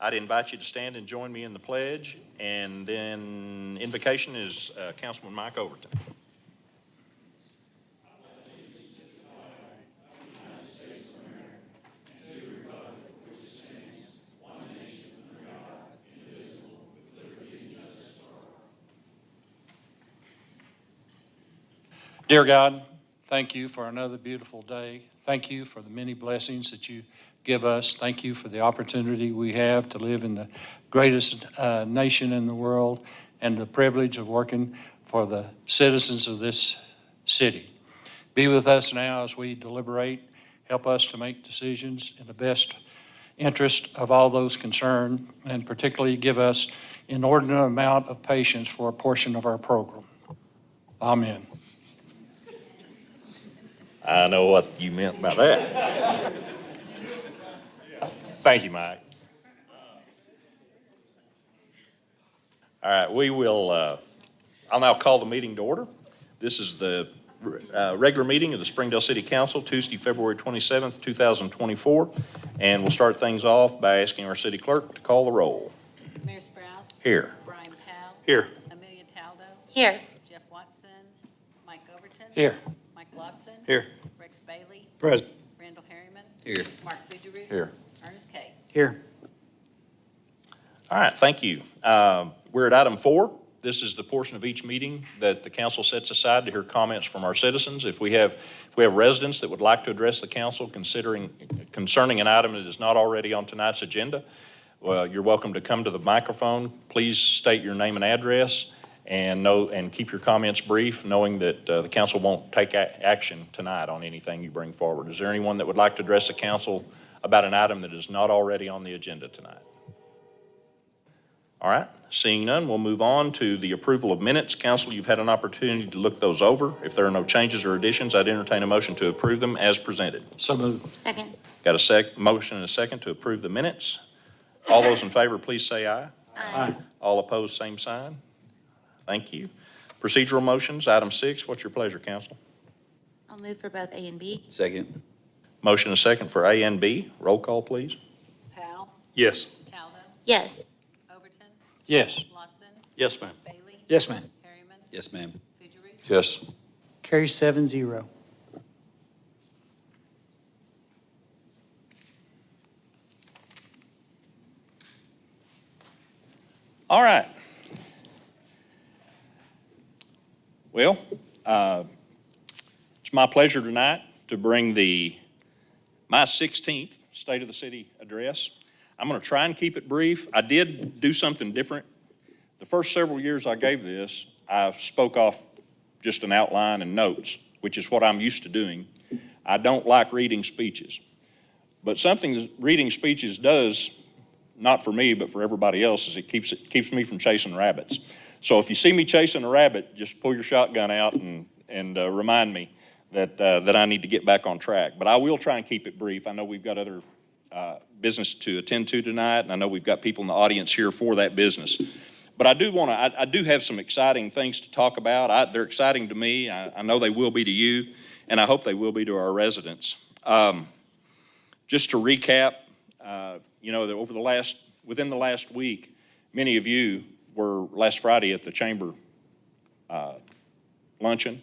I'd invite you to stand and join me in the pledge, and then invocation is Councilman Mike Overton. Dear God, thank you for another beautiful day. Thank you for the many blessings that you give us. Thank you for the opportunity we have to live in the greatest nation in the world and the privilege of working for the citizens of this city. Be with us now as we deliberate. Help us to make decisions in the best interest of all those concerned, and particularly give us an inordinate amount of patience for a portion of our program. Amen. I know what you meant by that. Thank you, Mike. All right, we will, I'll now call the meeting to order. This is the regular meeting of the Springdale City Council, Tuesday, February 27th, 2024. And we'll start things off by asking our city clerk to call the roll. Mayor Sprouse. Here. Brian Powell. Here. Amelia Taldo. Here. Jeff Watson. Mike Overton. Here. Mike Lawson. Here. Rex Bailey. Present. Randall Harriman. Here. Mark Fidgeroos. Here. Ernest Kay. Here. All right, thank you. We're at item 4. This is the portion of each meeting that the council sets aside to hear comments from our citizens. If we have residents that would like to address the council concerning an item that is not already on tonight's agenda, well, you're welcome to come to the microphone. Please state your name and address and keep your comments brief, knowing that the council won't take action tonight on anything you bring forward. Is there anyone that would like to address the council about an item that is not already on the agenda tonight? All right, seeing none, we'll move on to the approval of minutes. Council, you've had an opportunity to look those over. If there are no changes or additions, I'd entertain a motion to approve them as presented. So moved. Second. Got a motion and a second to approve the minutes. All those in favor, please say aye. Aye. All opposed, same sign. Thank you. Procedural motions, item 6. What's your pleasure, council? I'll move for both A and B. Second. Motion and a second for A and B. Roll call, please. Powell. Yes. Taldo. Yes. Overton. Yes. Lawson. Yes, ma'am. Bailey. Yes, ma'am. Harriman. Yes, ma'am. Fidgeroos. Yes. Carry 7-0. All right. Well, it's my pleasure tonight to bring my 16th State of the City address. I'm going to try and keep it brief. I did do something different. The first several years I gave this, I spoke off just an outline and notes, which is what I'm used to doing. I don't like reading speeches. But something that reading speeches does, not for me, but for everybody else, is it keeps me from chasing rabbits. So if you see me chasing a rabbit, just pull your shotgun out and remind me that I need to get back on track. But I will try and keep it brief. I know we've got other business to attend to tonight, and I know we've got people in the audience here for that business. But I do have some exciting things to talk about. They're exciting to me. I know they will be to you, and I hope they will be to our residents. Just to recap, within the last week, many of you were last Friday at the chamber luncheon.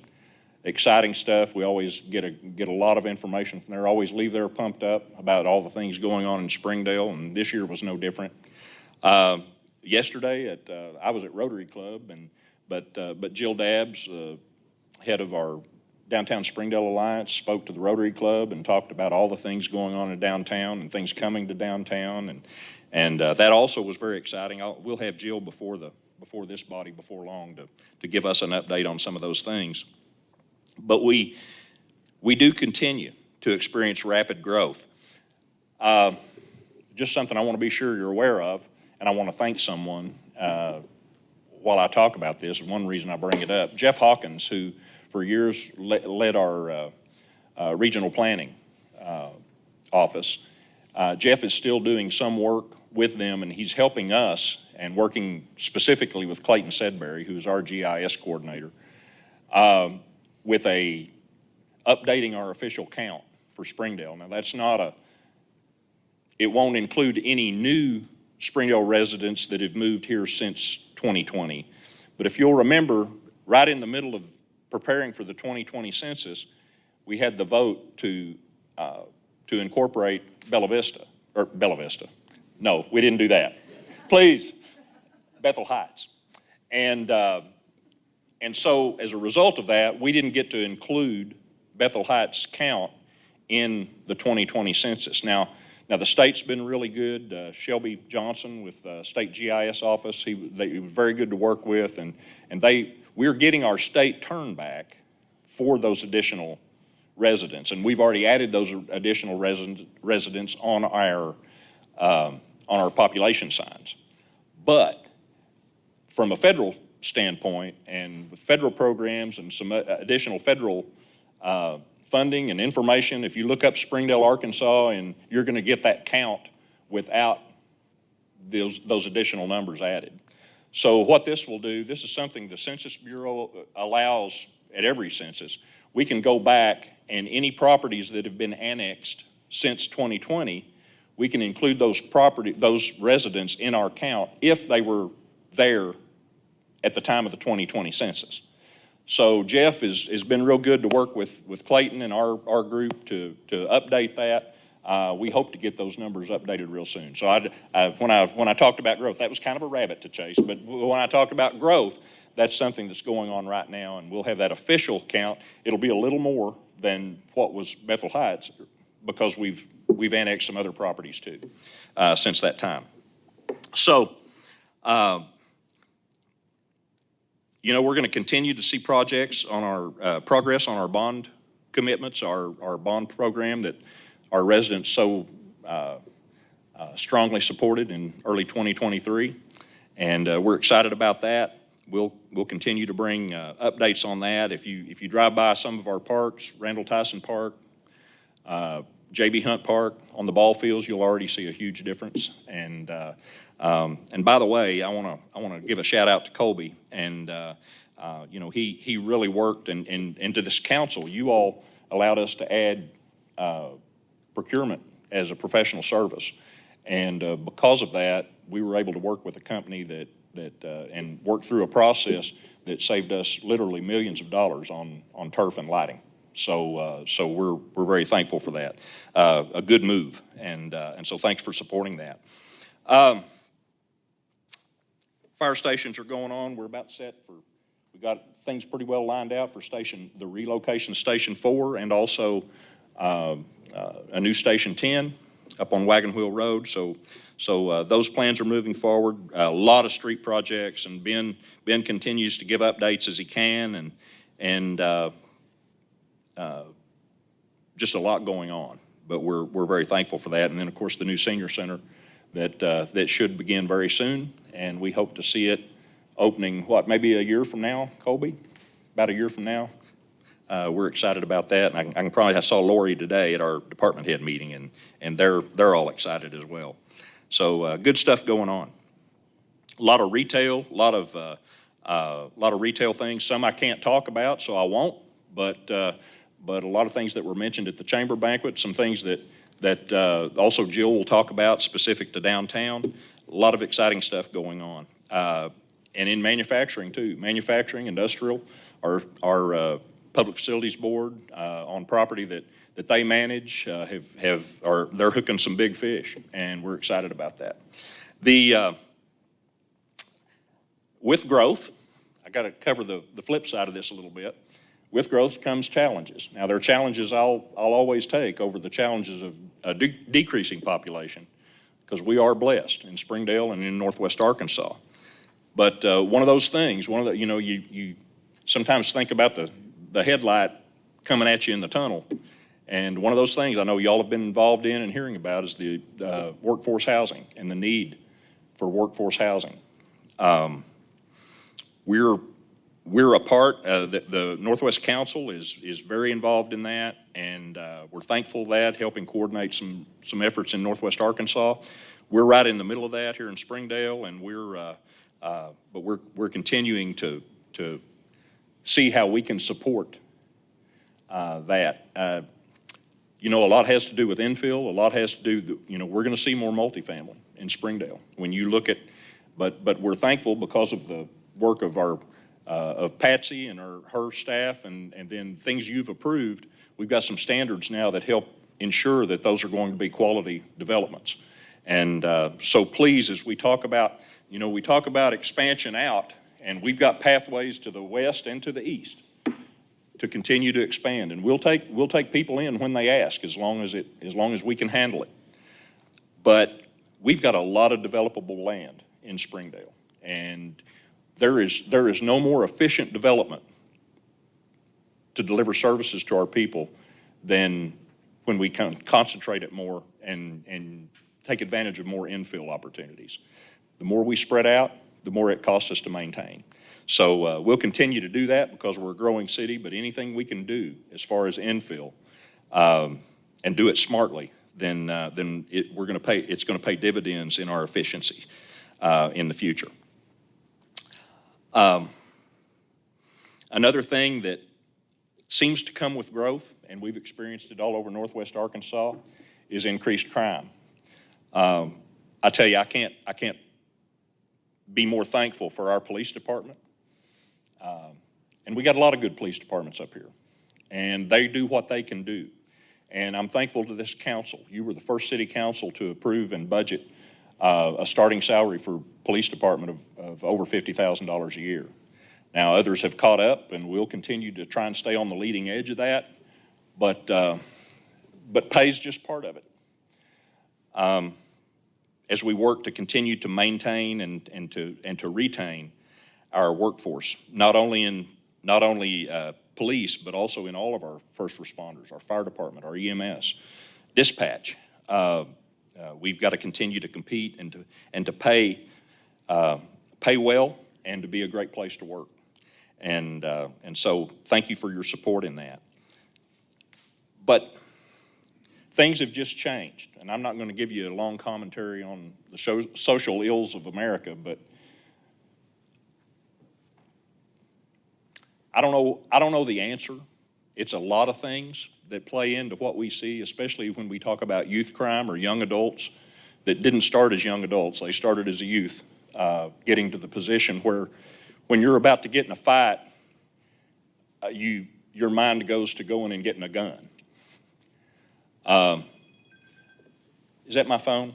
Exciting stuff. We always get a lot of information from there. Always leave there pumped up about all the things going on in Springdale, and this year was no different. Yesterday, I was at Rotary Club, but Jill Dabbs, head of our Downtown Springdale Alliance, spoke to the Rotary Club and talked about all the things going on in downtown and things coming to downtown, and that also was very exciting. We'll have Jill before this body before long to give us an update on some of those things. But we do continue to experience rapid growth. Just something I want to be sure you're aware of, and I want to thank someone while I talk about this. One reason I bring it up, Jeff Hawkins, who for years led our regional planning office. Jeff is still doing some work with them, and he's helping us and working specifically with Clayton Sedbury, who's our GIS coordinator, with updating our official count for Springdale. Now, it won't include any new Springdale residents that have moved here since 2020. But if you'll remember, right in the middle of preparing for the 2020 census, we had the vote to incorporate Bella Vista. No, we didn't do that. Please, Bethel Heights. And so as a result of that, we didn't get to include Bethel Heights count in the 2020 census. Now the state's been really good. Shelby Johnson with State GIS Office, he was very good to work with, and we're getting our state turn back for those additional residents, and we've already added those additional residents on our population signs. But from a federal standpoint, and with federal programs and some additional federal funding and information, if you look up Springdale, Arkansas, and you're going to get that count without those additional numbers added. So what this will do, this is something the Census Bureau allows at every census. We can go back, and any properties that have been annexed since 2020, we can include those residents in our count if they were there at the time of the 2020 census. So Jeff has been real good to work with Clayton and our group to update that. We hope to get those numbers updated real soon. So when I talked about growth, that was kind of a rabbit to chase, but when I talk about growth, that's something that's going on right now, and we'll have that official count. It'll be a little more than what was Bethel Heights because we've annexed some other properties too since that time. So, we're going to continue to see projects on our progress on our bond commitments, our bond program that our residents so strongly supported in early 2023, and we're excited about that. We'll continue to bring updates on that. If you drive by some of our parks, Randall Tyson Park, J.B. Hunt Park, on the ball fields, you'll already see a huge difference. And by the way, I want to give a shout out to Colby. And he really worked. And to this council, you all allowed us to add procurement as a professional service. And because of that, we were able to work with a company that and work through a process that saved us literally millions of dollars on turf and lighting. So we're very thankful for that. A good move, and so thanks for supporting that. Fire stations are going on. We're about set for. We got things pretty well lined out for the relocation of Station 4, and also a new Station 10 up on Wagon Wheel Road. So those plans are moving forward. A lot of street projects, and Ben continues to give updates as he can, and just a lot going on. But we're very thankful for that. And then of course the new senior center that should begin very soon, and we hope to see it opening maybe a year from now, Colby? About a year from now. We're excited about that, and I saw Lori today at our department head meeting, and they're all excited as well. So good stuff going on. A lot of retail, a lot of retail things. Some I can't talk about, so I won't. But a lot of things that were mentioned at the chamber banquet, some things that also Jill will talk about specific to downtown. A lot of exciting stuff going on, and in manufacturing too. Manufacturing, industrial, our Public Facilities Board on property that they manage they're hooking some big fish, and we're excited about that. With growth, I got to cover the flip side of this a little bit. With growth comes challenges. Now, there are challenges I'll always take over the challenges of a decreasing population, because we are blessed in Springdale and in Northwest Arkansas. But one of those things, you sometimes think about the headlight coming at you in the tunnel. And one of those things I know y'all have been involved in and hearing about is the workforce housing and the need for workforce housing. We're a part, the Northwest Council is very involved in that, and we're thankful for that, helping coordinate some efforts in Northwest Arkansas. We're right in the middle of that here in Springdale, and we're continuing to see how we can support that. You know, a lot has to do with infill, a lot has to do, you know, we're going to see more multifamily in Springdale. When you look at, but we're thankful because of the work of of Patsy and her staff and then things you've approved, we've got some standards now that help ensure that those are going to be quality developments. And so please, as we talk about, you know, we talk about expansion out, and we've got pathways to the west and to the east to continue to expand. And we'll take people in when they ask, as long as we can handle it. But we've got a lot of developable land in Springdale, and there is no more efficient development to deliver services to our people than when we concentrate it more and take advantage of more infill opportunities. The more we spread out, the more it costs us to maintain. So we'll continue to do that because we're a growing city, but anything we can do as far as infill and do it smartly, then it's going to pay dividends in our efficiency in the future. Another thing that seems to come with growth, and we've experienced it all over Northwest Arkansas, is increased crime. I tell you, I can't be more thankful for our police department. And we got a lot of good police departments up here, and they do what they can do. And I'm thankful to this council. You were the first city council to approve and budget a starting salary for police department of over $50,000 a year. Now, others have caught up, and we'll continue to try and stay on the leading edge of that, but pay's just part of it. As we work to continue to maintain and to retain our workforce, not only police, but also in all of our first responders, our fire department, our EMS, dispatch. We've got to continue to compete and to pay well and to be a great place to work. And so thank you for your support in that. But things have just changed, and I'm not going to give you a long commentary on the social ills of America, but I don't know the answer. It's a lot of things that play into what we see, especially when we talk about youth crime or young adults that didn't start as young adults. They started as a youth, getting to the position where when you're about to get in a fight, your mind goes to going and getting a gun. Is that my phone?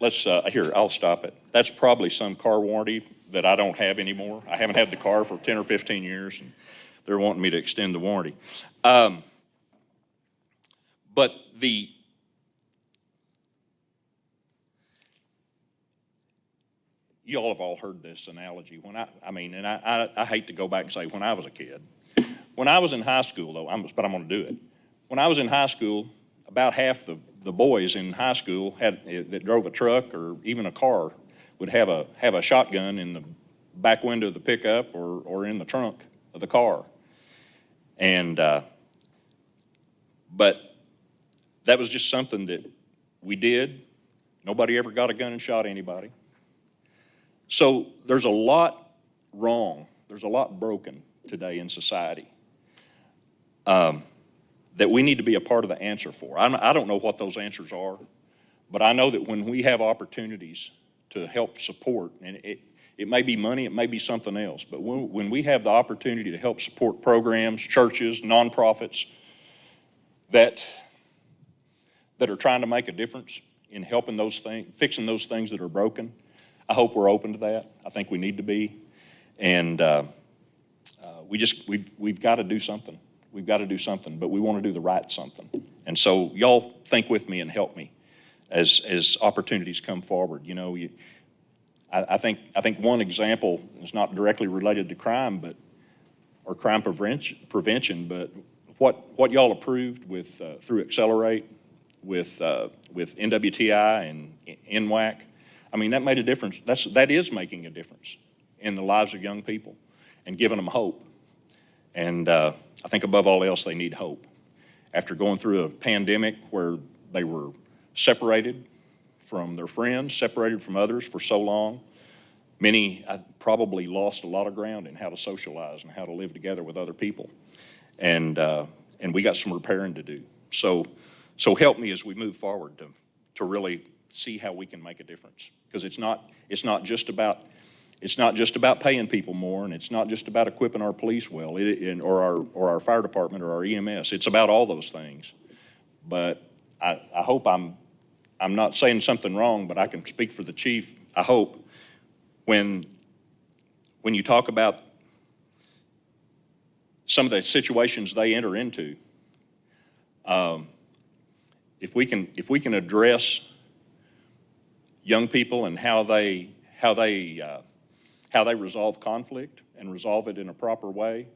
Here, I'll stop it. That's probably some car warranty that I don't have anymore. I haven't had the car for 10 or 15 years, and they're wanting me to extend the warranty. But you all have all heard this analogy. I hate to go back and say when I was a kid. When I was in high school, though, but I'm going to do it. When I was in high school, about half the boys in high school that drove a truck or even a car would have a shotgun in the back window of the pickup or in the trunk of the car. And but that was just something that we did. Nobody ever got a gun and shot anybody. So there's a lot wrong. There's a lot broken today in society that we need to be a part of the answer for. I don't know what those answers are, but I know that when we have opportunities to help support, and it may be money, it may be something else, but when we have the opportunity to help support programs, churches, nonprofits that are trying to make a difference in helping those things, fixing those things that are broken, I hope we're open to that. I think we need to be, and we've got to do something. We've got to do something, but we want to do the right something. And so y'all think with me and help me as opportunities come forward. You know, I think one example is not directly related to crime, or crime prevention, but what y'all approved with through Accelerate with NWTI and NWAC. I mean, that made a difference. That is making a difference in the lives of young people and giving them hope. And I think above all else, they need hope. After going through a pandemic where they were separated from their friends, separated from others for so long, many probably lost a lot of ground in how to socialize and how to live together with other people. And and we got some repairing to do. So help me as we move forward to really see how we can make a difference. Because it's not just about paying people more, and it's not just about equipping our police well, or our fire department or our EMS. It's about all those things. But I hope I'm not saying something wrong, but I can speak for the chief. I hope when you talk about some of the situations they enter into, if we can address young people and how they resolve conflict and resolve it in a proper way,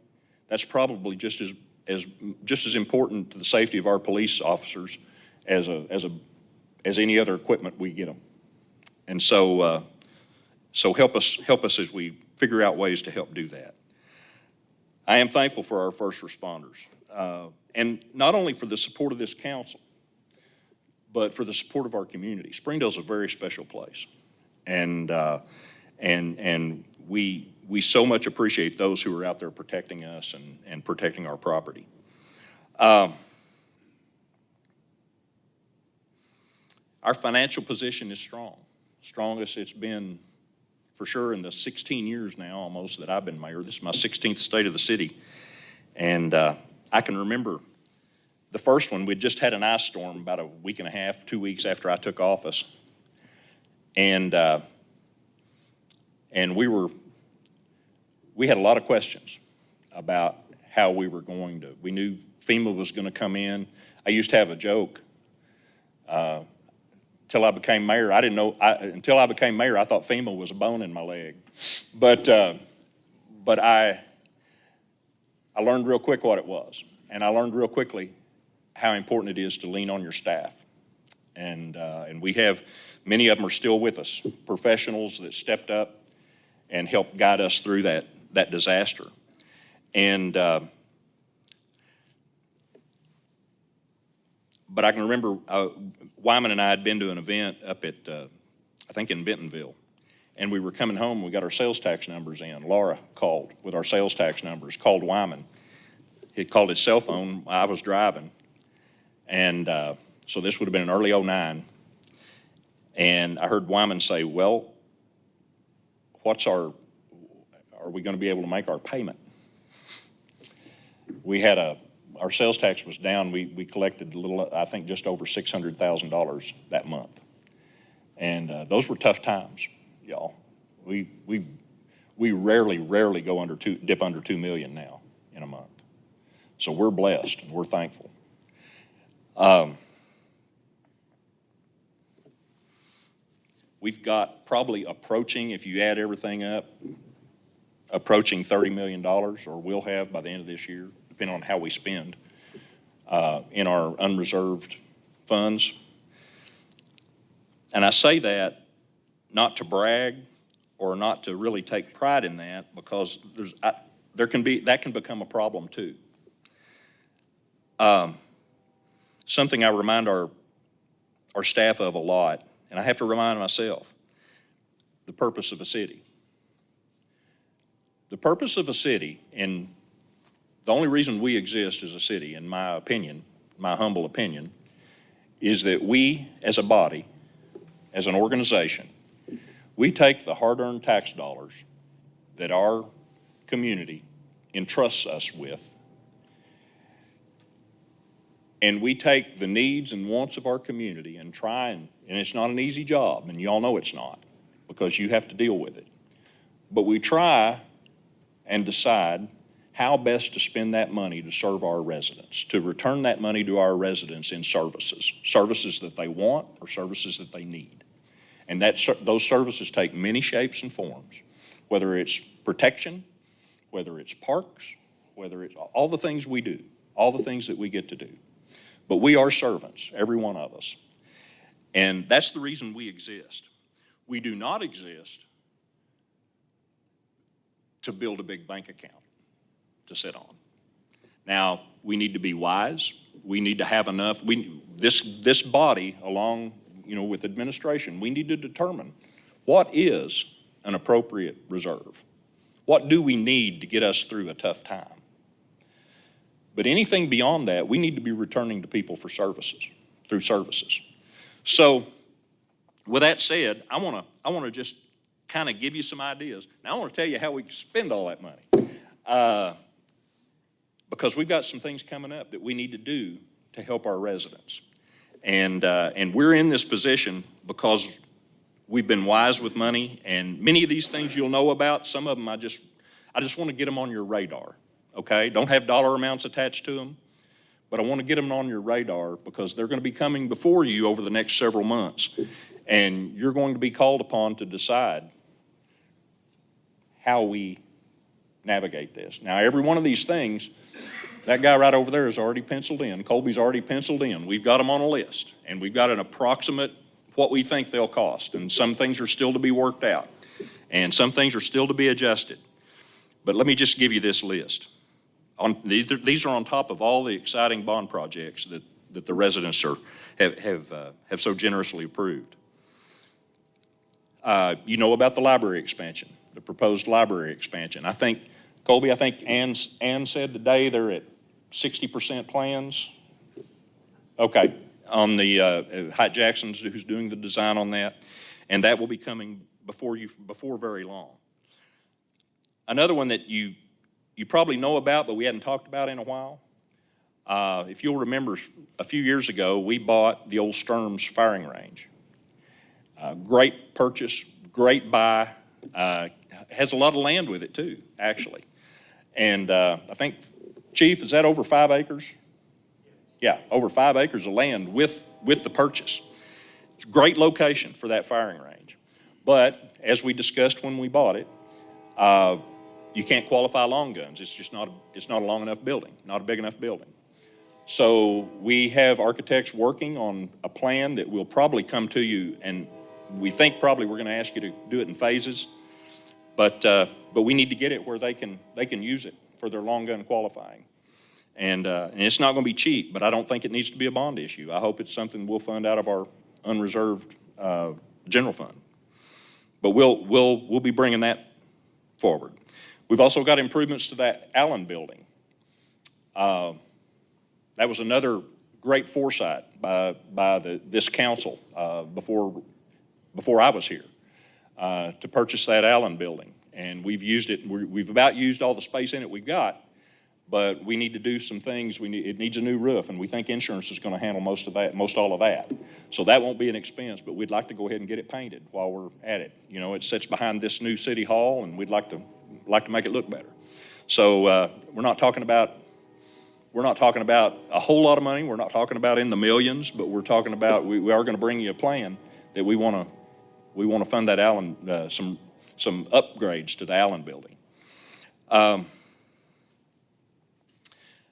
that's probably just as important to the safety of our police officers as any other equipment we get them. And so help us as we figure out ways to help do that. I am thankful for our first responders, and not only for the support of this council, but for the support of our community. Springdale's a very special place, and we so much appreciate those who are out there protecting us and protecting our property. Our financial position is strong, strongest it's been for sure in the 16 years now almost that I've been mayor. This is my 16th state of the city, and I can remember the first one. We'd just had an ice storm about a week and a half, 2 weeks after I took office, and we had a lot of questions about how we were going to. We knew FEMA was going to come in. I used to have a joke. Until I became mayor, I didn't know. Until I became mayor, I thought FEMA was a bone in my leg. But I learned real quick what it was, and I learned real quickly how important it is to lean on your staff. And we have many of them are still with us, professionals that stepped up and helped guide us through that disaster. And but I can remember Wyman and I had been to an event up at, I think in Bentonville, and we were coming home, we got our sales tax numbers in. Laura called with our sales tax numbers, called Wyman. He called his cell phone, I was driving, and so this would have been in early '09, and I heard Wyman say, well, are we going to be able to make our payment? We had our sales tax was down. We collected a little, I think just over $600,000 that month. And those were tough times, y'all. We rarely go dip under 2 million now in a month. So we're blessed and we're thankful. We've got probably approaching, if you add everything up, approaching $30 million, or we'll have by the end of this year, depending on how we spend, in our unreserved funds. And I say that not to brag or not to really take pride in that, because that can become a problem too. Something I remind our staff of a lot, and I have to remind myself, the purpose of a city. The purpose of a city, and the only reason we exist as a city, in my opinion, my humble opinion, is that we as a body, as an organization, we take the hard-earned tax dollars that our community entrusts us with, and we take the needs and wants of our community and try, and it's not an easy job, and y'all know it's not, because you have to deal with it. But we try and decide how best to spend that money to serve our residents, to return that money to our residents in services that they want or services that they need. And those services take many shapes and forms, whether it's protection, whether it's parks, whether it's all the things we do, all the things that we get to do. But we are servants, every one of us. And that's the reason we exist. We do not exist to build a big bank account to sit on. Now, we need to be wise. We need to have enough. This body, along with administration, we need to determine what is an appropriate reserve. What do we need to get us through a tough time? But anything beyond that, we need to be returning to people for services, through services. So with that said, I want to just kind of give you some ideas. Now I want to tell you how we can spend all that money. Because we've got some things coming up that we need to do to help our residents. And we're in this position because we've been wise with money, and many of these things you'll know about. Some of them I just want to get them on your radar, okay? Don't have dollar amounts attached to them, but I want to get them on your radar because they're going to be coming before you over the next several months, and you're going to be called upon to decide how we navigate this. Now, every one of these things, that guy right over there is already penciled in. Colby's already penciled in. We've got them on a list, and we've got an approximate what we think they'll cost, and some things are still to be worked out, and some things are still to be adjusted. But let me just give you this list. These are on top of all the exciting bond projects that the residents have so generously approved. You know about the library expansion, the proposed library expansion. I think, Colby, Ann said today they're at 60% plans. Okay, on the Hyatt Jackson's who's doing the design on that, and that will be coming before very long. Another one that you probably know about, but we hadn't talked about in a while. If you'll remember, a few years ago, we bought the old Sturms firing range. Great purchase, great buy, has a lot of land with it too, actually. And I think, Chief, is that over 5 acres? Yeah, over 5 acres of land with the purchase. It's a great location for that firing range. But as we discussed when we bought it, you can't qualify long guns. It's just not a long enough building, not a big enough building. So we have architects working on a plan that will probably come to you, and we think probably we're going to ask you to do it in phases. But we need to get it where they can use it for their long gun qualifying. And it's not going to be cheap, but I don't think it needs to be a bond issue. I hope it's something we'll fund out of our unreserved general fund. But we'll be bringing that forward. We've also got improvements to that Allen building. That was another great foresight by this council before I was here to purchase that Allen building. And we've used it. We've about used all the space in it we've got, but we need to do some things. It needs a new roof, and we think insurance is going to handle most all of that. So that won't be an expense, but we'd like to go ahead and get it painted while we're at it. You know, it sits behind this new city hall, and we'd like to make it look better. So we're not talking about a whole lot of money. We're not talking about in the millions, but we're talking about we are going to bring you a plan that we want to fund that Allen some upgrades to the Allen building.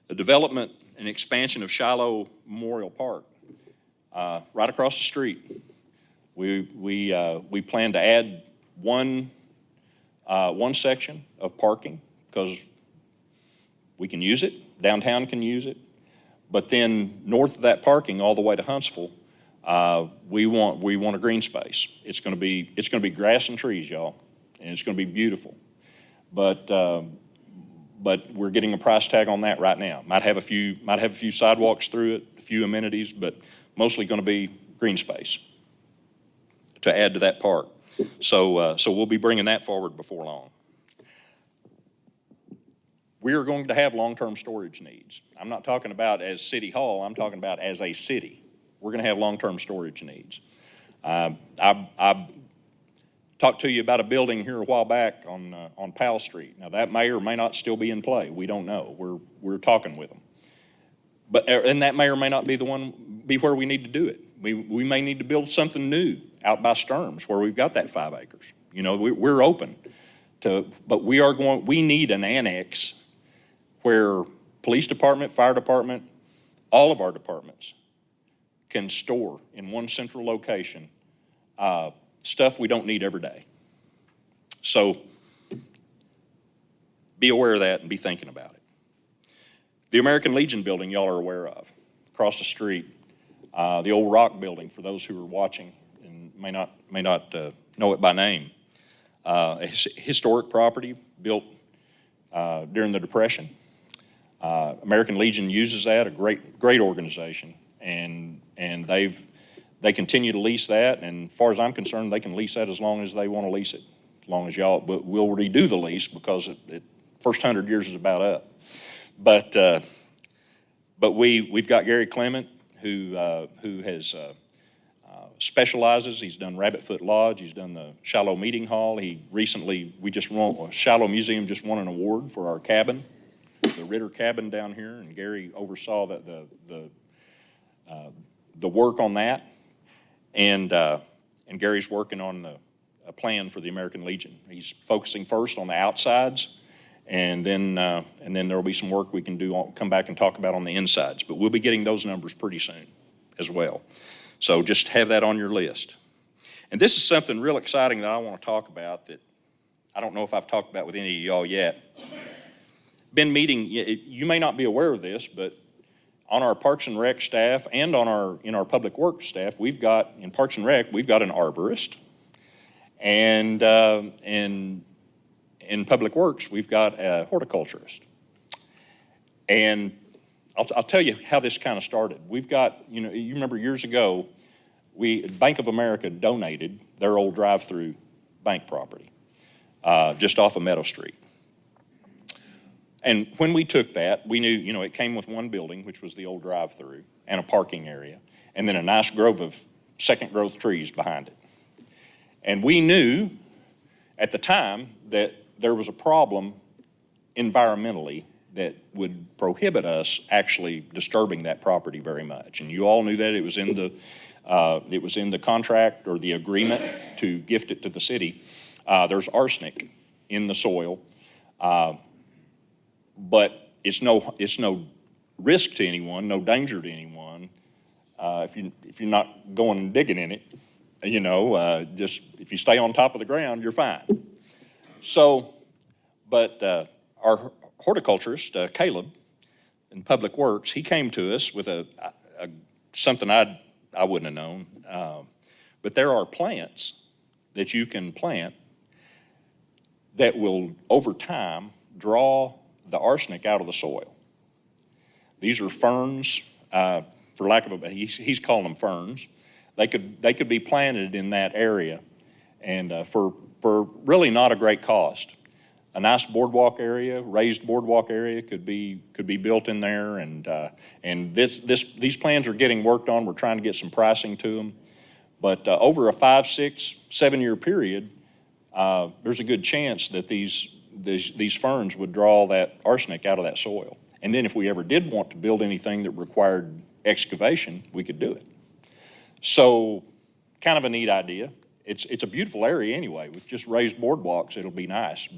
The development and expansion of Shiloh Memorial Park, right across the street. We plan to add one section of parking because we can use it. Downtown can use it. But then north of that parking, all the way to Huntsville, we want a green space. It's going to be grass and trees, y'all, and it's going to be beautiful. But we're getting a price tag on that right now. Might have a few sidewalks through it, a few amenities, but mostly going to be green space to add to that park. So we'll be bringing that forward before long. We are going to have long-term storage needs. I'm not talking about as City Hall. I'm talking about as a city. We're going to have long-term storage needs. I talked to you about a building here a while back on Powell Street. Now that may or may not still be in play. We don't know. We're talking with them. And that may or may not be be where we need to do it. We may need to build something new out by Sturms where we've got that 5 acres. You know, we're open to, but we need an annex where police department, fire department, all of our departments can store in one central location stuff we don't need every day. So be aware of that and be thinking about it. The American Legion building y'all are aware of, across the street. The old Rock building, for those who are watching and may not know it by name. A historic property built during the Depression. American Legion uses that, a great organization, and they continue to lease that, and as far as I'm concerned, they can lease that as long as they want to lease it, as long as y'all, but we'll redo the lease because first 100 years is about up. But we've got Gary Clement, who has specializes. He's done Rabbit Foot Lodge. He's done the Shiloh Meeting Hall. Shiloh Museum just won an award for our cabin, the Ritter cabin down here, and Gary oversaw the work on that. And Gary's working on a plan for the American Legion. He's focusing first on the outsides, and then there will be some work we can do, come back and talk about on the insides. But we'll be getting those numbers pretty soon as well. So just have that on your list. And this is something real exciting that I want to talk about that I don't know if I've talked about with any of y'all yet. Been meeting, you may not be aware of this, but on our Parks and Rec staff and in our Public Works staff, in Parks and Rec, we've got an arborist. And in Public Works, we've got a horticulturist. And I'll tell you how this kind of started. We've got, you remember years ago, Bank of America donated their old drive-through bank property just off of Meadow Street. And when we took that, we knew, it came with one building, which was the old drive-through, and a parking area, and then a nice grove of second growth trees behind it. And we knew at the time that there was a problem environmentally that would prohibit us actually disturbing that property very much. And you all knew that. It was in the contract or the agreement to gift it to the city. There's arsenic in the soil, but it's no risk to anyone, no danger to anyone if you're not going and digging in it. Just if you stay on top of the ground, you're fine. So, but our horticulturist, Caleb, in Public Works, he came to us with something I wouldn't have known. But there are plants that you can plant that will, over time, draw the arsenic out of the soil. These are ferns, for lack of he's calling them ferns. They could be planted in that area, and for really not a great cost. A nice boardwalk area, raised boardwalk area could be built in there, and these plans are getting worked on. We're trying to get some pricing to them, but over a 5, 6, 7 year period, there's a good chance that these ferns would draw that arsenic out of that soil. And then if we ever did want to build anything that required excavation, we could do it. So, kind of a neat idea. It's a beautiful area anyway, with just raised boardwalks. It'll be nice,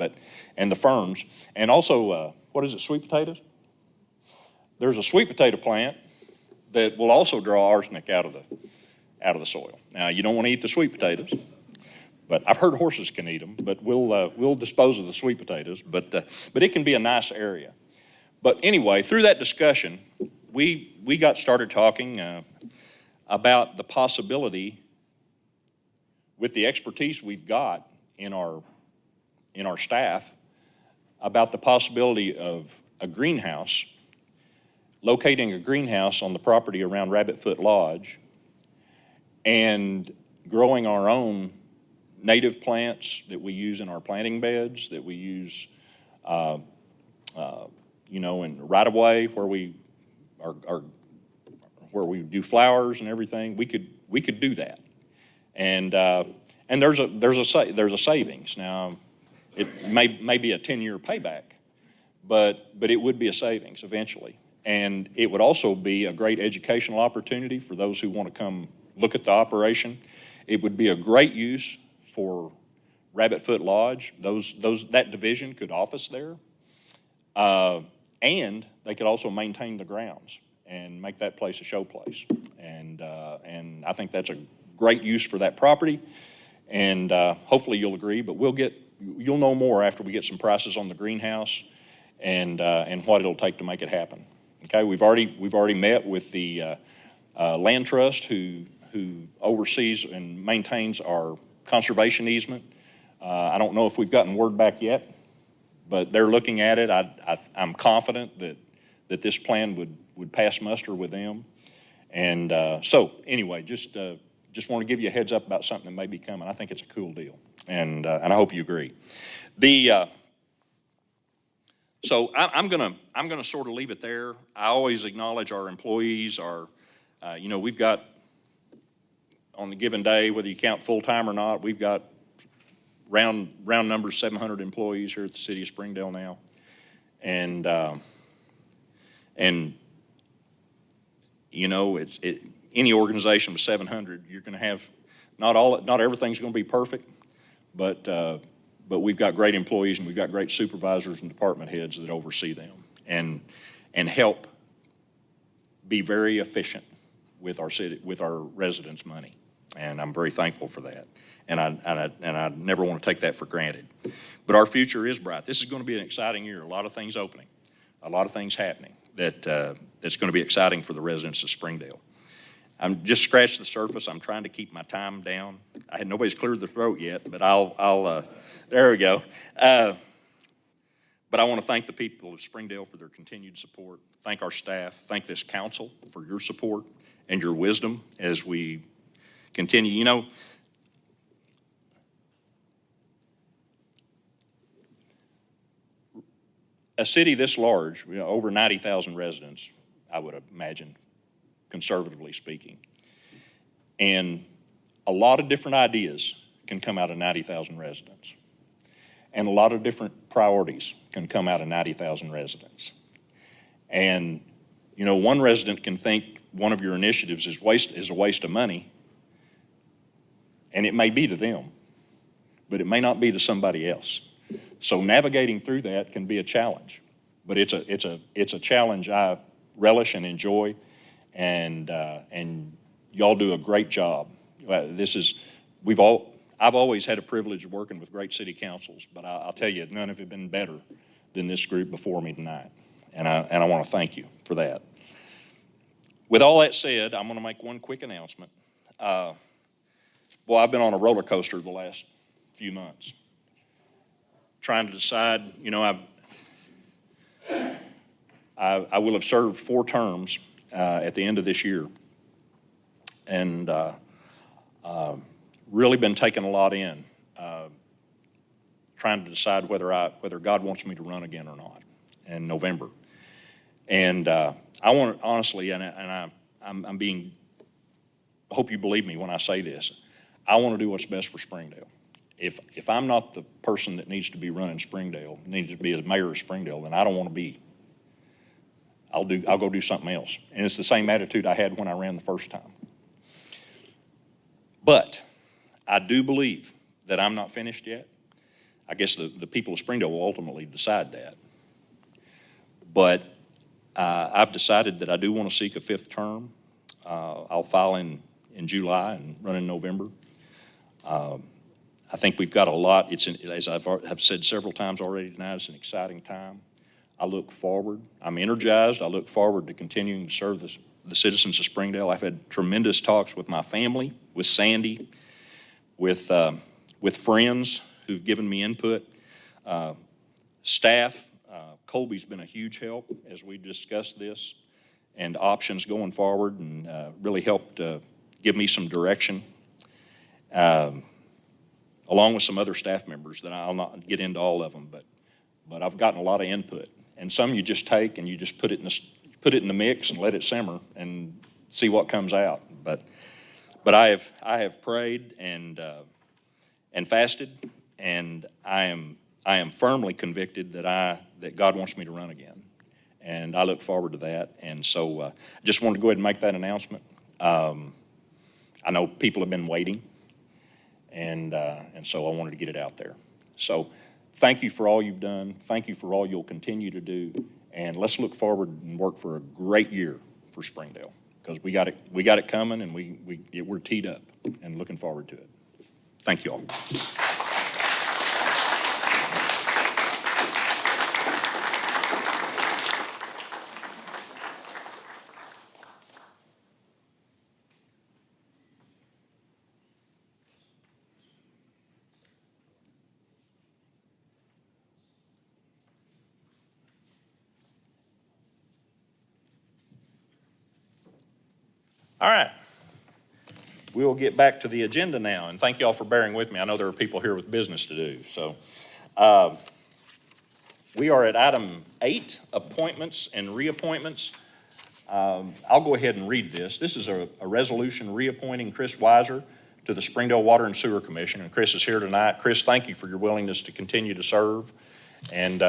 and the ferns, and also what is it? Sweet potatoes. There's a sweet potato plant that will also draw arsenic out of the soil. Now you don't want to eat the sweet potatoes, but I've heard horses can eat them. But we'll dispose of the sweet potatoes. But it can be a nice area. But anyway, through that discussion, we got started talking about the possibility, with the expertise we've got in our staff, about the possibility of a greenhouse, locating a greenhouse on the property around Rabbit Foot Lodge, and growing our own native plants that we use in our planting beds, that we use, in right-of-way where we do flowers and everything. We could do that. And there's a savings. Now, it may be a 10-year payback, but it would be a savings eventually. And it would also be a great educational opportunity for those who want to come look at the operation. It would be a great use for Rabbit Foot Lodge. That division could office there, and they could also maintain the grounds and make that place a show place. And I think that's a great use for that property, and hopefully you'll agree. But you'll know more after we get some prices on the greenhouse and what it'll take to make it happen. Okay, we've already met with the land trust who oversees and maintains our conservation easement. I don't know if we've gotten word back yet, but they're looking at it. I'm confident that this plan would pass muster with them. And so anyway, just want to give you a heads up about something that may be coming. I think it's a cool deal, and I hope you agree. So I'm gonna sort of leave it there. I always acknowledge our employees. We've got, on the given day, whether you count full-time or not, we've got round numbers, 700 employees here at the city of Springdale now. And any organization with 700, you're going to have, not everything's going to be perfect, but we've got great employees and we've got great supervisors and department heads that oversee them and help be very efficient with our city, with our residents' money. And I'm very thankful for that. And I never want to take that for granted. But our future is bright. This is going to be an exciting year. A lot of things opening, a lot of things happening that's going to be exciting for the residents of Springdale. I'm just scratched the surface. I'm trying to keep my time down. Nobody's cleared the throat yet, but there we go. But I want to thank the people of Springdale for their continued support. Thank our staff. Thank this council for your support and your wisdom as we continue. A city this large, over 90,000 residents, I would imagine, conservatively speaking. And a lot of different ideas can come out of 90,000 residents. And a lot of different priorities can come out of 90,000 residents. And, one resident can think one of your initiatives is a waste of money, and it may be to them, but it may not be to somebody else. So navigating through that can be a challenge, but it's a challenge I relish and enjoy, and y'all do a great job. I've always had a privilege of working with great city councils, but I'll tell you, none have been better than this group before me tonight, and I want to thank you for that. With all that said, I'm going to make one quick announcement. I've been on a roller coaster the last few months, trying to decide. I will have served 4 terms at the end of this year, and really been taking a lot in, trying to decide whether God wants me to run again or not in November. And I want to honestly, I hope you believe me when I say this, I want to do what's best for Springdale. If I'm not the person that needs to be running Springdale, needs to be the mayor of Springdale, then I don't want to be. I'll go do something else. And it's the same attitude I had when I ran the first time. But I do believe that I'm not finished yet. I guess the people of Springdale will ultimately decide that. But I've decided that I do want to seek a 5th term. I'll file in July and run in November. I think we've got a lot. As I've said several times already tonight, it's an exciting time. I look forward. I'm energized. I look forward to continuing to serve the citizens of Springdale. I've had tremendous talks with my family, with Sandy, with friends who've given me input, staff. Colby's been a huge help as we discussed this and options going forward, and really helped give me some direction, along with some other staff members that I'll not get into all of them, but I've gotten a lot of input. And some you just take and you just put it in the mix and let it simmer and see what comes out. But I have prayed and fasted, and I am firmly convicted that God wants me to run again, and I look forward to that. And so just wanted to go ahead and make that announcement. I know people have been waiting, and so I wanted to get it out there. So thank you for all you've done. Thank you for all you'll continue to do. And let's look forward and work for a great year for Springdale, because we got it coming, and we're teed up and looking forward to it. Thank you all. All right. We'll get back to the agenda now, and thank you all for bearing with me. I know there are people here with business to do, so. We are at item 8, appointments and reappointments. I'll go ahead and read this. This is a resolution reappointing Chris Weiser to the Springdale Water and Sewer Commission, and Chris is here tonight. Chris, thank you for your willingness to continue to serve. And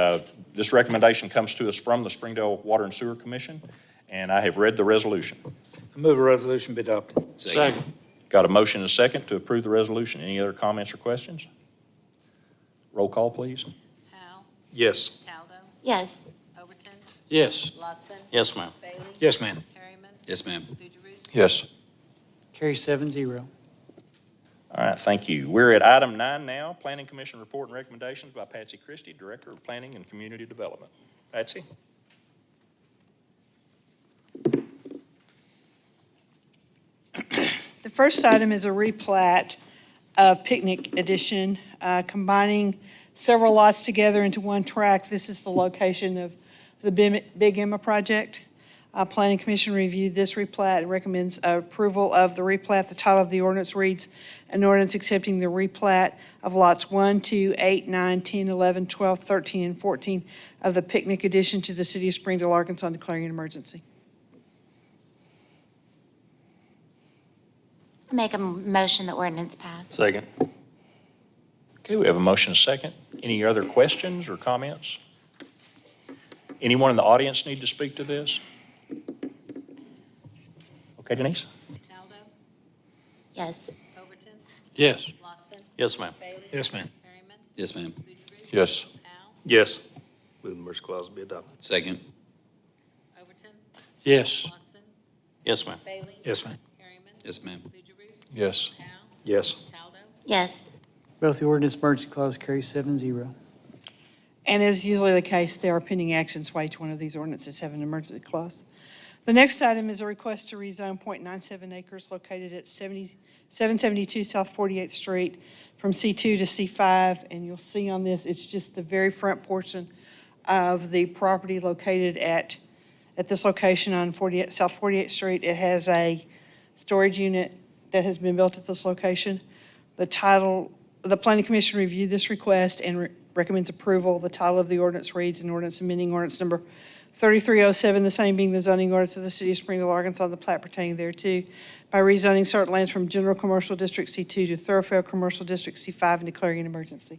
this recommendation comes to us from the Springdale Water and Sewer Commission, and I have read the resolution. I move a resolution be adopted. Second. Got a motion and a second to approve the resolution. Any other comments or questions? Roll call, please. Powell, Yes. Taldo, Yes. Overton, Yes. Lawson, Yes, ma'am. Bailey. Yes, ma'am. Harriman, Yes, ma'am. Fugierus. Yes. Carry 7-0. All right, thank you. We're at item 9 now, Planning Commission report and recommendations by Patsy Christie, Director of Planning and Community Development. Patsy? The first item is a replat of Picnic Edition, combining several lots together into one tract. This is the location of the Big Emma project. Planning Commission reviewed this replat and recommends approval of the replat. The title of the ordinance reads, an ordinance accepting the replat of lots 1, 2, 8, 9, 10, 11, 12, 13, and 14 of the Picnic Edition to the city of Springdale, Arkansas, and declaring an emergency. I make a motion the ordinance pass. Second. Okay, we have a motion and a second. Any other questions or comments? Anyone in the audience need to speak to this? Okay, Denise? Taldo, Yes. Overton, Yes. Lawson, Yes, ma'am. Bailey. Yes, ma'am. Harriman, Yes, ma'am. Fugierus. Yes. Powell, Yes. Move the mercy clause be adopted. Second. Overton, Yes. Lawson, Yes, ma'am. Bailey. Yes, ma'am. Harriman, Yes, ma'am. Fugierus. Yes. Powell, Yes. Taldo, Yes. Both the ordinance emergency clause carry 7-0. And as usually the case, there are pending actions why each one of these ordinances have an emergency clause. The next item is a request to rezone .97 acres located at 772 South 48th Street from C2 to C5. And you'll see on this, it's just the very front portion of the property located at this location on South 48th Street. It has a storage unit that has been built at this location. The Planning Commission reviewed this request and recommends approval. The title of the ordinance reads, an ordinance amending ordinance number 3307, the same being the zoning ordinance of the city of Springdale, Arkansas, the plat pertaining thereto, by rezoning certain lands from General Commercial District C2 to Thoroughfare Commercial District C5 and declaring an emergency.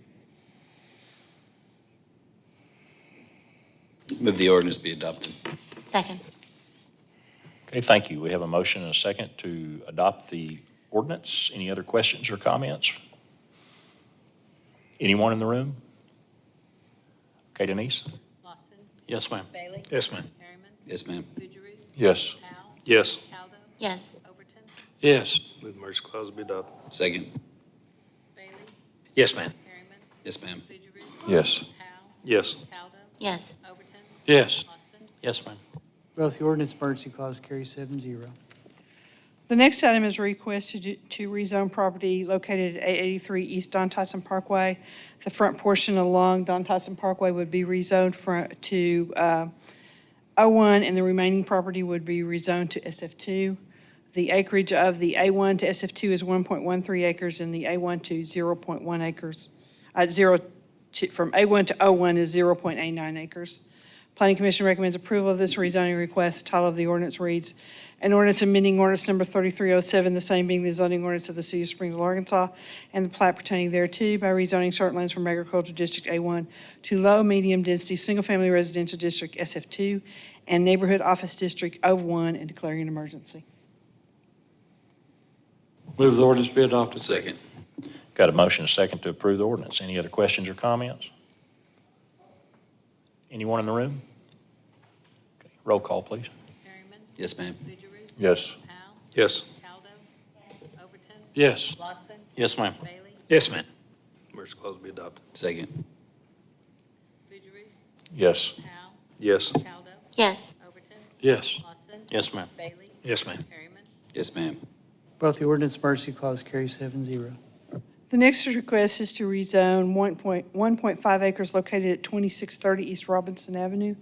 Move the ordinance be adopted. Second. Okay, thank you. We have a motion and a second to adopt the ordinance. Any other questions or comments? Anyone in the room? Okay, Denise? Lawson, Yes, ma'am. Bailey. Yes, ma'am. Harriman, Yes, ma'am. Fugierus. Yes. Powell, Yes. Taldo, Yes. Overton, Yes. Move the mercy clause be adopted. Second. Bailey. Yes, ma'am. Harriman, Yes, ma'am. Fugierus. Yes. Powell, Yes. Taldo, Yes. Overton, Yes. Lawson, Yes, ma'am. Both the ordinance emergency clause carry 7-0. The next item is a request to rezone property located at 883 East Don Tyson Parkway. The front portion along Don Tyson Parkway would be rezoned to O1, and the remaining property would be rezoned to SF2. The acreage of the A1 to SF2 is 1.13 acres, and the A1 to 0.1 acres. From A1 to O1 is 0.89 acres. Planning Commission recommends approval of this rezoning request. Title of the ordinance reads, an ordinance amending ordinance number 3307, the same being the zoning ordinance of the city of Springdale, Arkansas, and the plat pertaining thereto, by rezoning certain lands from Agricultural District A1 to Low Medium Density Single Family Residential District SF2 and Neighborhood Office District O1, and declaring an emergency. Move the ordinance be adopted. Second. Got a motion and a second to approve the ordinance. Any other questions or comments? Anyone in the room? Okay, roll call, please. Harriman, Yes, ma'am. Fugierus. Yes. Powell, Yes. Taldo, Overton, Yes. Lawson, Yes, ma'am. Bailey, Yes, ma'am. Mercy clause be adopted. Second. Fugierus. Yes. Powell, Yes. Taldo, Yes. Overton, Yes. Lawson, Yes, ma'am. Bailey, Yes, ma'am. Harriman, Yes, ma'am. Both the ordinance emergency clause carry 7-0. The next request is to rezone 1.5 acres located at 2630 East Robinson Avenue.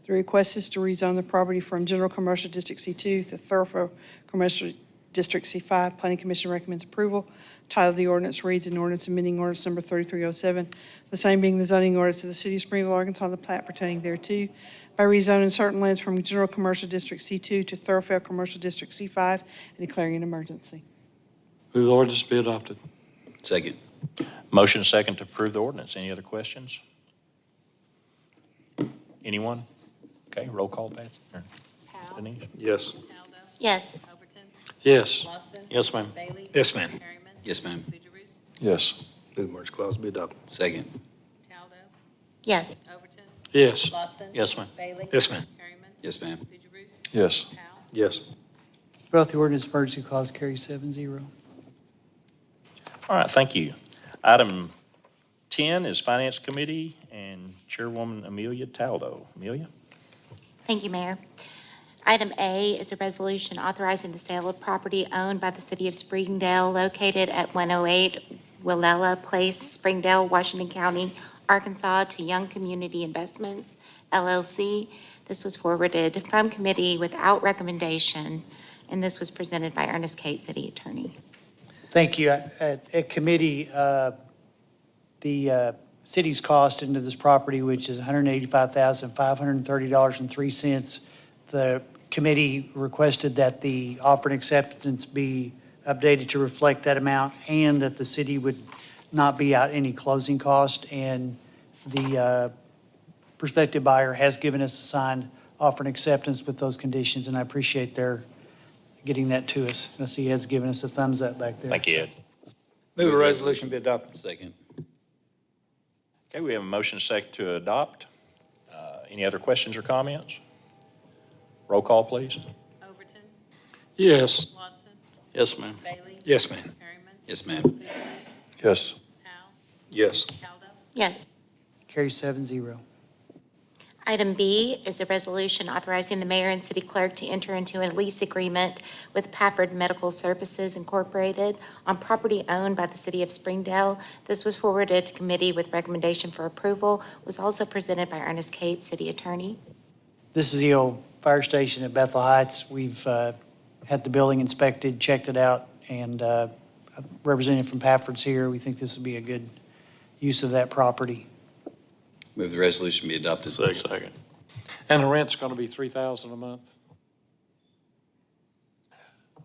The The request is to rezone the property from General Commercial District C2 to Thoroughfare Commercial District C5. Planning Commission recommends approval. Title of the ordinance reads, an ordinance amending ordinance number 3307, the same being the zoning ordinance of the city of Springdale, Arkansas, the plat pertaining thereto, by rezoning certain lands from General Commercial District C2 to Thoroughfare Commercial District C5 and declaring an emergency. Move the ordinance be adopted. Second. Motion second to approve the ordinance. Any other questions? Anyone? Okay, roll call, Patsy. Or Powell. Denise? Yes. Aldo. Yes. Overton. Yes. Lawson. Yes, ma'am. Bailey. Yes, ma'am. Harriman. Yes, ma'am. Fugierus. Yes. Move merge clause be adopted. Second. Taldo. Yes. Overton. Yes. Lawson. Yes, ma'am. Bailey. Yes, ma'am. Harriman. Yes, ma'am. Fugierus. Yes. Powell. Yes. Both the ordinance emergency clause carries 7-0. All right, thank you. Item 10 is Finance Committee and Chairwoman Amelia Taldo. Amelia? Thank you, Mayor. Item A is a resolution authorizing the sale of property owned by the city of Springdale located at 108 Willella Place, Springdale, Washington County, Arkansas, to Young Community Investments, LLC. This was forwarded from committee without recommendation, and this was presented by Ernest Cate, City Attorney. Thank you. At committee, the city's cost into this property, which is $185,530.03. The committee requested that the offer and acceptance be updated to reflect that amount and that the city would not be out any closing cost. And the prospective buyer has given us a signed offer and acceptance with those conditions, and I appreciate their getting that to us. I see Ed's giving us a thumbs up back there. Thank you, Ed. Move a resolution be adopted. Second. Okay, we have a motion second to adopt. Any other questions or comments? Roll call, please. Overton. Yes. Lawson. Yes, ma'am. Bailey. Yes, ma'am. Harriman. Yes, ma'am. Fugierus. Yes. Powell. Yes. Taldo. Yes. Carries 7-0. Item B is a resolution authorizing the mayor and city clerk to enter into a lease agreement with Pafford Medical Services Incorporated on property owned by the city of Springdale. This was forwarded to committee with recommendation for approval, was also presented by Ernest Cate, City Attorney. This is the old fire station at Bethel Heights. We've had the building inspected, checked it out, and a representative from Pafford's here. We think this would be a good use of that property. Move the resolution be adopted. Second. And the rent's going to be $3,000 a month?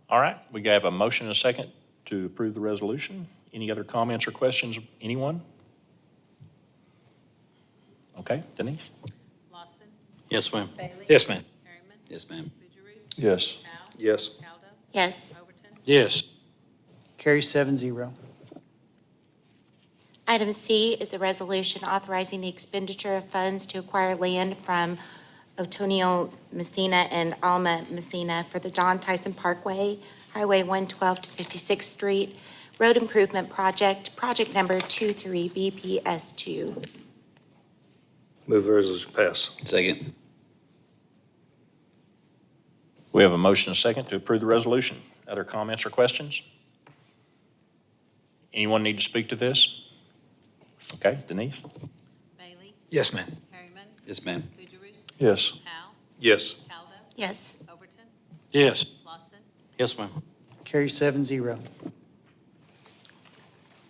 All right, we have a motion and a second to approve the resolution. Any other comments or questions, anyone? Okay, Denise? Lawson. Yes, ma'am. Bailey. Yes, ma'am. Harriman. Yes, ma'am. Fugierus. Yes. Powell. Yes. Taldo. Yes. Overton. Yes. Carries 7-0. Item C is a resolution authorizing the expenditure of funds to acquire land from Otonio Messina and Alma Messina for the John Tyson Parkway, Highway 112 to 56th Street, Road Improvement Project, project number 23BPS2. Move the resolution pass. Second. We have a motion and a second to approve the resolution. Other comments or questions? Anyone need to speak to this? Okay, Denise? Bailey. Yes, ma'am. Harriman. Yes, ma'am. Yes. Fugierus. Powell. Yes. Taldo. Yes. Overton. Yes. Lawson. Yes, ma'am. Carries 7-0.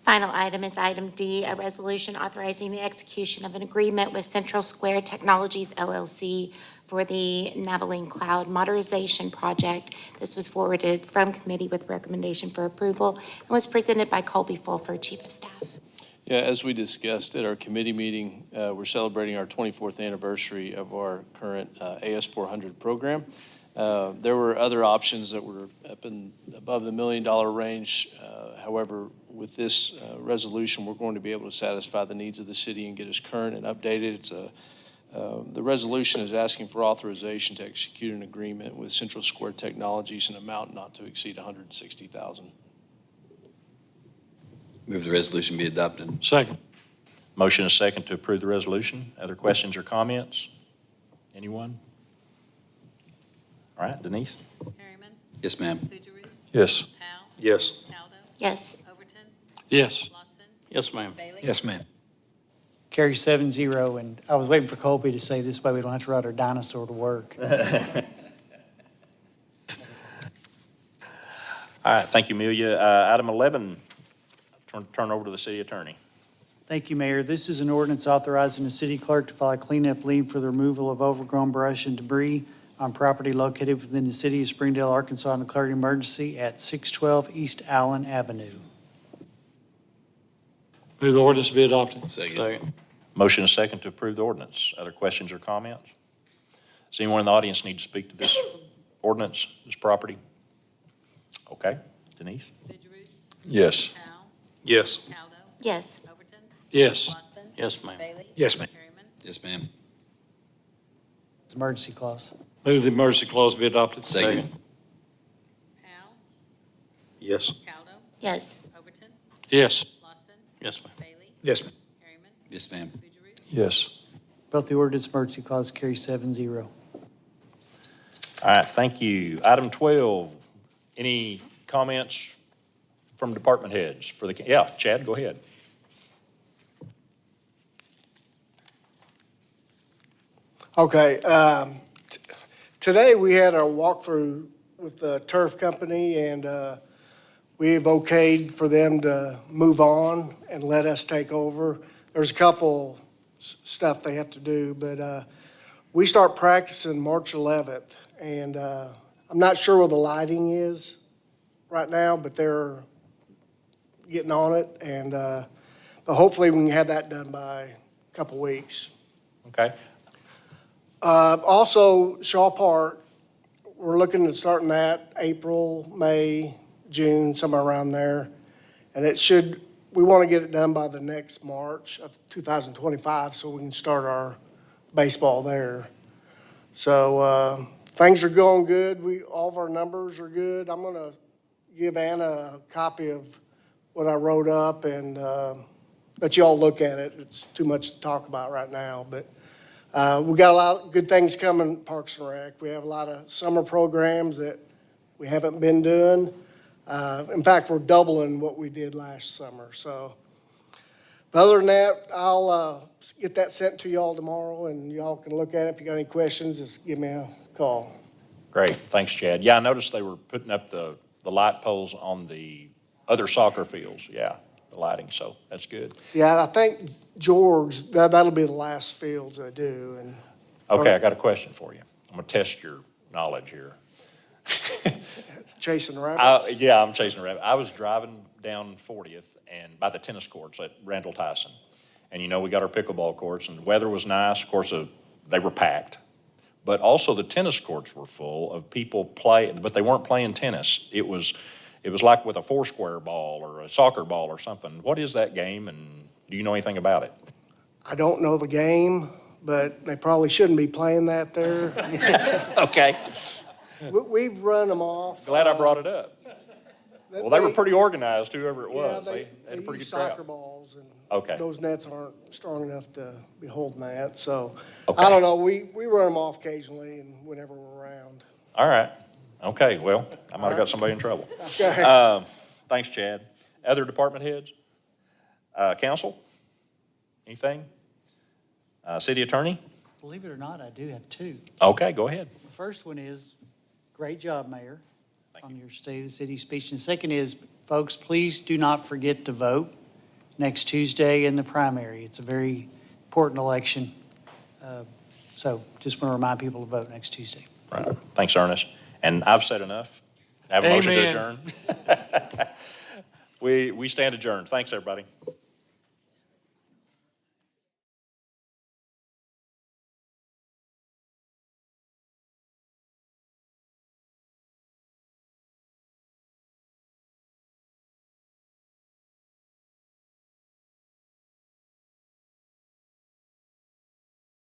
Final item is item D, a resolution authorizing the execution of an agreement with Central Square Technologies LLC for the Naveline Cloud Modernization Project. This was forwarded from committee with recommendation for approval and was presented by Colby Fulford, Chief of Staff. Yeah, as we discussed at our committee meeting, we're celebrating our 24th anniversary of our current AS400 program. There were other options that were up and above the $1 million range. However, with this resolution, we're going to be able to satisfy the needs of the city and get us current and updated. The resolution is asking for authorization to execute an agreement with Central Square Technologies in an amount not to exceed $160,000. Move the resolution be adopted. Second. Motion and a second to approve the resolution. Other questions or comments? Anyone? All right, Denise? Harriman. Yes, ma'am. Fugierus. Yes. Powell. Yes. Taldo. Yes. Overton. Yes. Lawson. Yes, ma'am. Bailey. ma'am. Carries 7-0, and I was waiting for Colby to say this way we don't have to ride our dinosaur to work. All right, thank you, Amelia. Item 11, turn over to the city attorney. Thank you, Mayor. This is an ordinance authorizing the city clerk to file a cleanup lien for the removal of overgrown brush and debris on property located within the city of Springdale, Arkansas, and declaring an emergency at 612 East Allen Avenue. Move the ordinance be adopted. Second. Motion is second to approve the ordinance. Other questions or comments? Does anyone in the audience need to speak to this ordinance, this property? Okay, Denise? Fugierus. Yes. Powell. Yes. Caldo. Yes. Overton. Yes. Lawson. Yes, ma'am. Bailey. Yes, ma'am. Harriman. Yes, ma'am. It's an emergency clause. Move the emergency clause be adopted. Second. Powell. Yes. Caldo. Yes. Overton. Yes. Lawson. Yes, ma'am. Bailey. Yes, ma'am. Harriman. Yes, ma'am. Fugierus. Yes. Both the ordinance emergency clause carry 7-0. All right, thank you. Item 12, any comments from department heads for the, yeah, Chad, go ahead. Okay, today we had our walkthrough with the turf company, and we've okayed for them to move on and let us take over. There's a couple stuff they have to do, but we start practicing March 11th, and I'm not sure where the lighting is right now, but they're getting on it, and but hopefully we can have that done by a couple weeks. Okay, Also, Shaw Park, we're looking at starting that April, May, June, somewhere around there. And we want to get it done by the next March of 2025 so we can start our baseball there. So things are going good. All of our numbers are good. I'm going to give Anna a copy of what I wrote up and let you all look at it. It's too much to talk about right now, but we got a lot of good things coming, Parks and Rec. We have a lot of summer programs that we haven't been doing. In fact, we're doubling what we did last summer. So, but other than that, I'll get that sent to y'all tomorrow, and y'all can look at it. If you got any questions, just give me a call. great, thanks, Chad. Yeah, I noticed they were putting up the light poles on the other soccer fields, yeah, the lighting, so that's good. Yeah, I think George, that'll be the last fields I do. And Okay, I got a question for you. I'm gonna test your knowledge here. chasing rabbits. Yeah, I'm chasing a rabbit. I was driving down 40th and by the tennis courts at Randall Tyson. And you know, we got our pickleball courts and the weather was nice. Of course, they were packed. But also the tennis courts were full of people playing, but they weren't playing tennis. It was like with a four-square ball or a soccer ball or something. What is that game and do you know anything about it? I don't know the game, but they probably shouldn't be playing that there. Okay, We've run them off. glad I brought it up. Well, they were pretty organized, whoever it was. Yeah, They had a pretty use good crowd. soccer balls, and Okay. those nets aren't strong enough to be holding that, so, Okay. I don't know, we run them off occasionally and whenever we're around. All right. Okay, well, I might have got somebody in trouble. Okay. Thanks, Chad. Other department heads? Council? Anything? City attorney? Believe it or not, I do have two. Okay, go ahead. The first one is, great job, Mayor, Thank on your State of the City speech. And the second is, folks, please do not forget to vote next Tuesday in the primary. It's a very important election. So just want to remind people to vote next Tuesday. Right. Thanks, Ernest. And I've said enough. Have a motion to Amen. adjourn. We stand adjourned. Thanks, everybody.